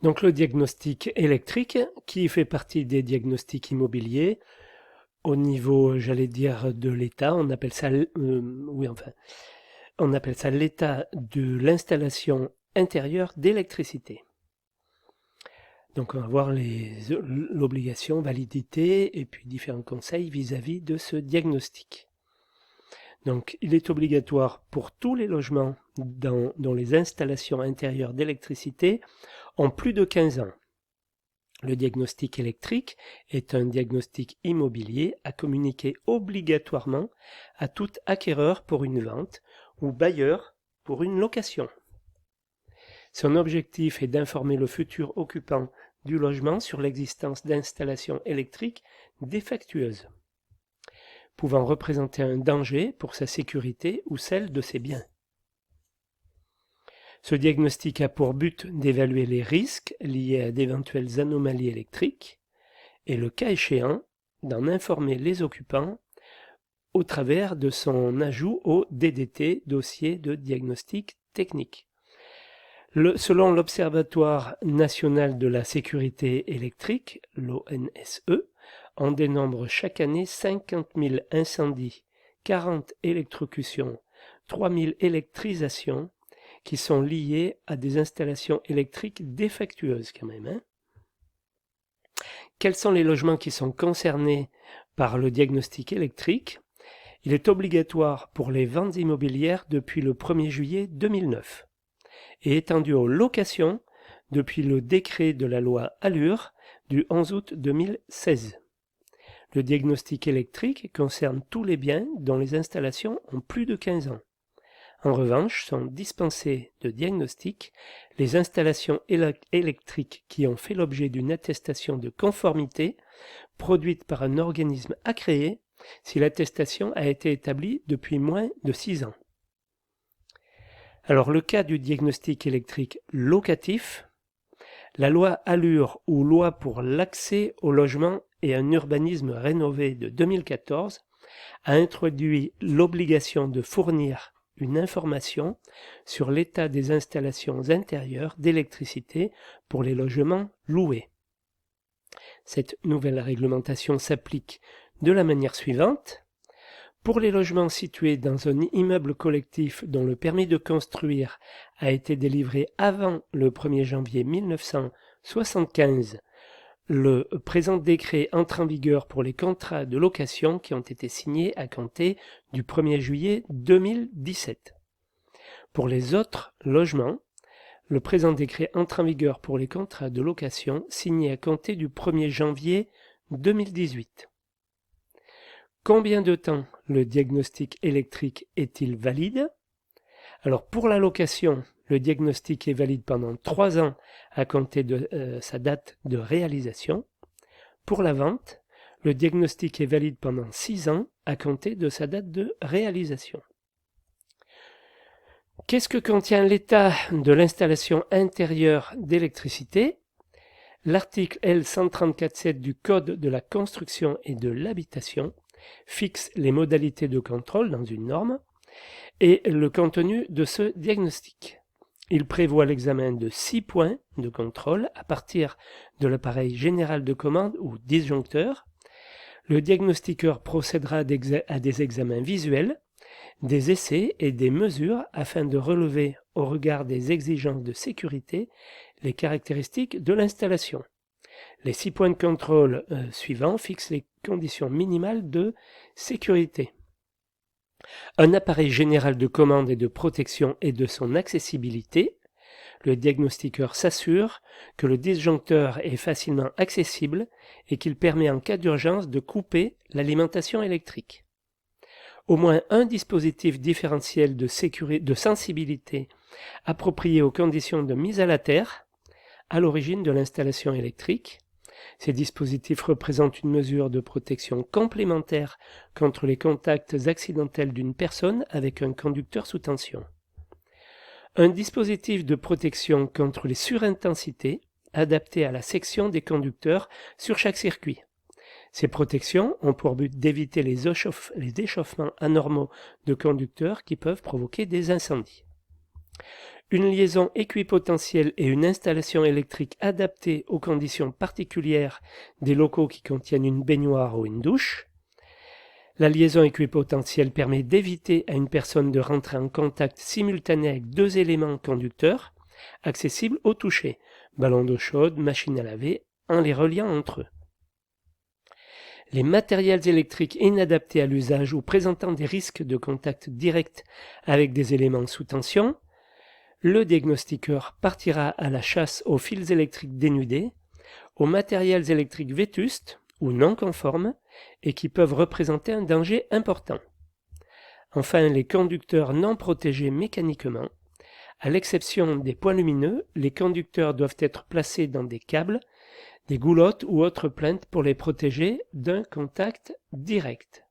Donc le diagnostic électrique, qui fait partie des diagnostics immobiliers, au niveau, j'allais dire, de l'état, on appelle ça, on appelle ça l'état de l'installation intérieure d'électricité. Donc on va voir l'obligation, validité et puis différents conseils vis-à-vis de ce diagnostic. Donc il est obligatoire pour tous les logements dont les installations intérieures d'électricité ont plus de 15 ans. Le diagnostic électrique est un diagnostic immobilier à communiquer obligatoirement à tout acquéreur pour une vente ou bailleur pour une location. Son objectif est d'informer le futur occupant du logement sur l'existence d'installations électriques défectueuses, pouvant représenter un danger pour sa sécurité ou celle de ses biens. Ce diagnostic a pour but d'évaluer les risques liés à d'éventuelles anomalies électriques et, le cas échéant, d'en informer les occupants au travers de son ajout au DDT, dossier de diagnostic technique. Selon l'Observatoire national de la sécurité électrique, l'ONSE, on dénombre chaque année 50 000 incendies, 40 électrocutions, 3 000 électrisations qui sont liées à des installations électriques défectueuses quand même. Quels sont les logements qui sont concernés par le diagnostic électrique? Il est obligatoire pour les ventes immobilières depuis le 1er juillet 2009 et étendu aux locations depuis le décret de la loi Allure du 11 août 2016. Le diagnostic électrique concerne tous les biens dont les installations ont plus de 15 ans. En revanche, sont dispensées de diagnostic les installations électriques qui ont fait l'objet d'une attestation de conformité produite par un organisme agréé si l'attestation a été établie depuis moins de 6 ans. Alors le cas du diagnostic électrique locatif, la loi Allure ou loi pour l'accès au logement et un urbanisme rénové de 2014 a introduit l'obligation de fournir une information sur l'état des installations intérieures d'électricité pour les logements loués. Cette nouvelle réglementation s'applique de la manière suivante. Pour les logements situés dans un immeuble collectif dont le permis de construire a été délivré avant le 1er janvier 1975, le présent décret entre en vigueur pour les contrats de location qui ont été signés à compter du 1er juillet 2017. Pour les autres logements, le présent décret entre en vigueur pour les contrats de location signés à compter du 1er janvier 2018. Combien de temps le diagnostic électrique est-il valide? Alors pour la location, le diagnostic est valide pendant 3 ans à compter de sa date de réalisation. Pour la vente, le diagnostic est valide pendant 6 ans à compter de sa date de réalisation. Qu'est-ce que contient l'état de l'installation intérieure d'électricité? L'article L134.7 du Code de la construction et de l'habitation fixe les modalités de contrôle dans une norme et le contenu de ce diagnostic. Il prévoit l'examen de 6 points de contrôle à partir de l'appareil général de commande ou disjoncteur. Le diagnostiqueur procédera à des examens visuels, des essais et des mesures afin de relever, au regard des exigences de sécurité, les caractéristiques de l'installation. Les 6 points de contrôle suivants fixent les conditions minimales de sécurité. Un appareil général de commande et de protection et de son accessibilité. Le diagnostiqueur s'assure que le disjoncteur est facilement accessible et qu'il permet en cas d'urgence de couper l'alimentation électrique. Au moins un dispositif différentiel de sensibilité approprié aux conditions de mise à la terre à l'origine de l'installation électrique. Ces dispositifs représentent une mesure de protection complémentaire contre les contacts accidentels d'une personne avec un conducteur sous tension. Un dispositif de protection contre les surintensités adapté à la section des conducteurs sur chaque circuit. Ces protections ont pour but d'éviter les échauffements anormaux de conducteurs qui peuvent provoquer des incendies. Une liaison équipotentielle et une installation électrique adaptée aux conditions particulières des locaux qui contiennent une baignoire ou une douche. La liaison équipotentielle permet d'éviter à une personne de rentrer en contact simultané avec deux éléments conducteurs accessibles au toucher, ballon d'eau chaude, machine à laver, en les reliant entre eux. Les matériels électriques inadaptés à l'usage ou présentant des risques de contact direct avec des éléments sous tension, le diagnostiqueur partira à la chasse aux fils électriques dénudés, aux matériels électriques vétustes ou non conformes et qui peuvent représenter un danger important. Enfin, les conducteurs non protégés mécaniquement. À l'exception des points lumineux, les conducteurs doivent être placés dans des câbles, des goulottes ou autres plinthes pour les protéger d'un contact direct.